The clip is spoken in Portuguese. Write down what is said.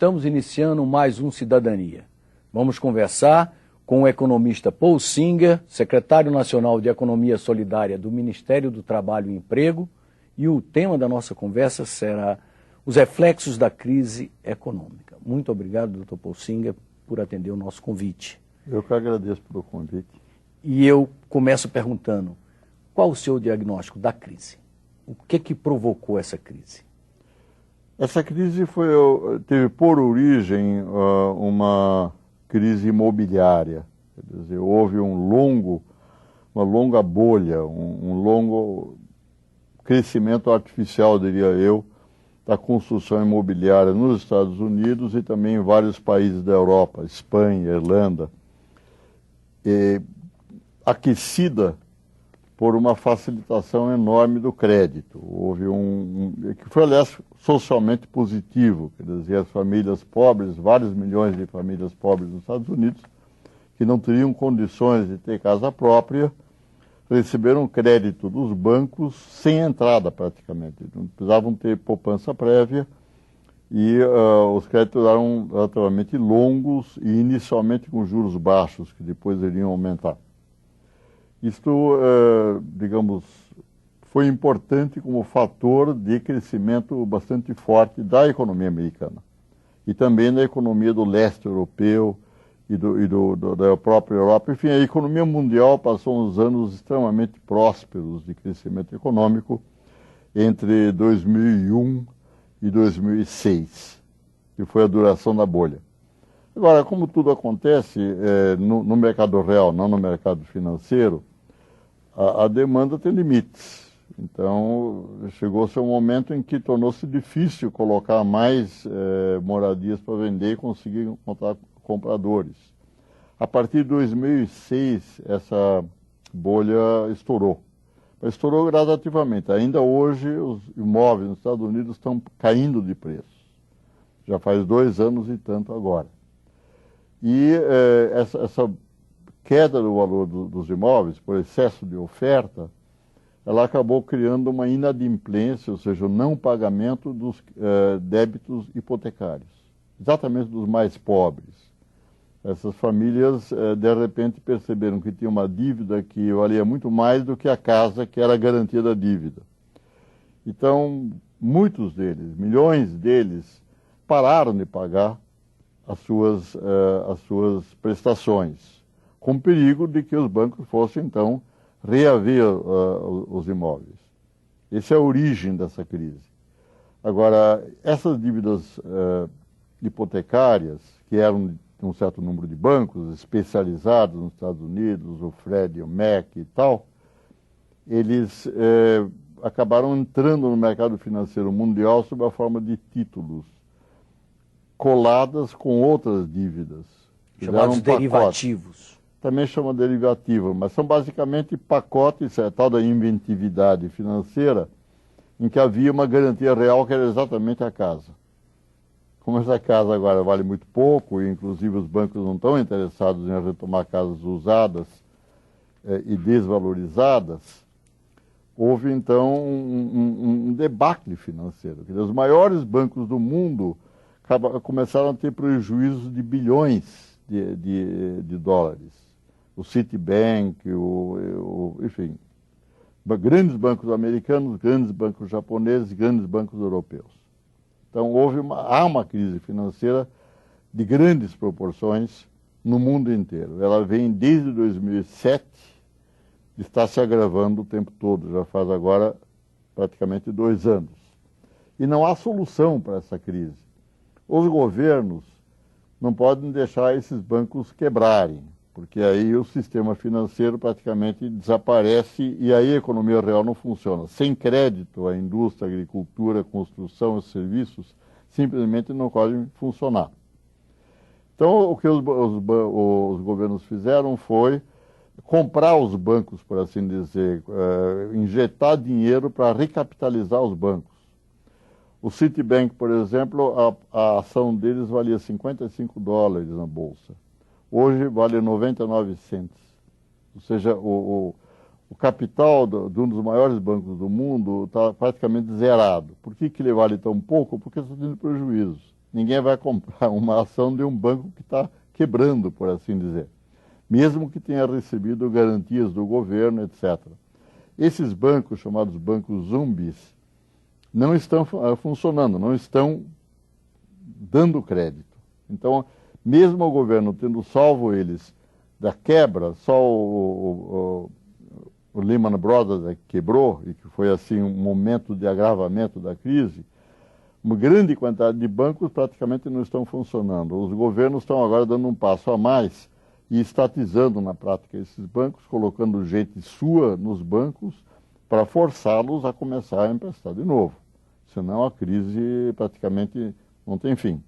estamos iniciando mais um Cidadania. Vamos conversar com o economista Paul Singer, secretário nacional de Economia Solidária do Ministério do Trabalho e Emprego, e o tema da nossa conversa será os reflexos da crise econômica. Muito obrigado, Dr. Paul Singer, por atender o nosso convite. Eu que agradeço pelo convite. E eu começo perguntando, qual o seu diagnóstico da crise? O que provocou essa crise? Essa crise teve por origem uma crise imobiliária. Quer dizer, houve uma longa bolha, um longo crescimento artificial, diria eu, da construção imobiliária nos Estados Unidos e também em vários países da Europa, Espanha, Irlanda, aquecida por uma facilitação enorme do crédito. Houve que foi, aliás, socialmente positivo, quer dizer, as famílias pobres, vários milhões de famílias pobres nos Estados Unidos, que não teriam condições de ter casa própria, receberam crédito dos bancos sem entrada praticamente. Não precisavam ter poupança prévia e os créditos eram relativamente longos e inicialmente com juros baixos, que depois iriam aumentar. Isto, digamos, foi importante como fator de crescimento bastante forte da economia americana e também da economia do leste europeu e da própria Europa. Enfim, a economia mundial passou uns anos extremamente prósperos de crescimento econômico entre 2001 e 2006, que foi a duração da bolha. Agora, como tudo acontece no mercado real, não no mercado financeiro, a demanda tem limites. Então, chegou-se um momento em que tornou-se difícil colocar mais moradias para vender e conseguir encontrar compradores. A partir de 2006, essa bolha estourou. Mas estourou gradativamente. Ainda hoje, os imóveis nos Estados Unidos estão caindo de preço. Já faz 2 anos e tanto agora. E essa queda do valor dos imóveis, por excesso de oferta, ela acabou criando uma inadimplência, ou seja, o não pagamento dos débitos hipotecários, exatamente dos mais pobres. Essas famílias, de repente, perceberam que tinha uma dívida que valia muito mais do que a casa que era a garantia da dívida. Então, muitos deles, milhões deles, pararam de pagar as suas prestações, com perigo de que os bancos fossem, então, reaver os imóveis. Essa é a origem dessa crise. Agora, essas dívidas hipotecárias, que eram de um certo número de bancos especializados nos Estados Unidos, o Freddie, o Mac e tal, eles acabaram entrando no mercado financeiro mundial sob a forma de títulos, coladas com outras dívidas. Chamados derivativos. Também chama derivativo, mas são basicamente pacotes, tal da inventividade financeira, em que havia uma garantia real que era exatamente a casa. Como essa casa agora vale muito pouco, e inclusive os bancos não estão interessados em retomar casas usadas e desvalorizadas, houve então um debacle financeiro. Quer dizer, os maiores bancos do mundo começaram a ter prejuízos de bilhões de dólares. O Citibank, enfim, grandes bancos americanos, grandes bancos japoneses, grandes bancos europeus. Então há uma crise financeira de grandes proporções no mundo inteiro. Ela vem desde 2007, está se agravando o tempo todo, já faz agora praticamente 2 anos. E não há solução para essa crise. Os governos não podem deixar esses bancos quebrarem, porque aí o sistema financeiro praticamente desaparece e aí a economia real não funciona. Sem crédito, a indústria, a agricultura, a construção, os serviços simplesmente não podem funcionar. Então, o que os governos fizeram foi comprar os bancos, por assim dizer, injetar dinheiro para recapitalizar os bancos. O Citibank, por exemplo, a ação deles valia $55 na bolsa. Hoje vale 99 cents. Ou seja, o capital de um dos maiores bancos do mundo está praticamente zerado. Por que ele vale tão pouco? Porque está tendo prejuízos. ninguém vai comprar uma ação de um banco que está quebrando, por assim dizer, mesmo que tenha recebido garantias do governo, etc. Esses bancos, chamados bancos zumbis, não estão funcionando, não estão dando crédito. Então, mesmo o governo tendo salvo eles da quebra, só o Lehman Brothers quebrou, e que foi assim um momento de agravamento da crise, uma grande quantidade de bancos praticamente não estão funcionando. Os governos estão agora dando um passo a mais e estatizando na prática esses bancos, colocando gente sua nos bancos para forçá-los a começar a emprestar de novo. Senão a crise praticamente não tem fim.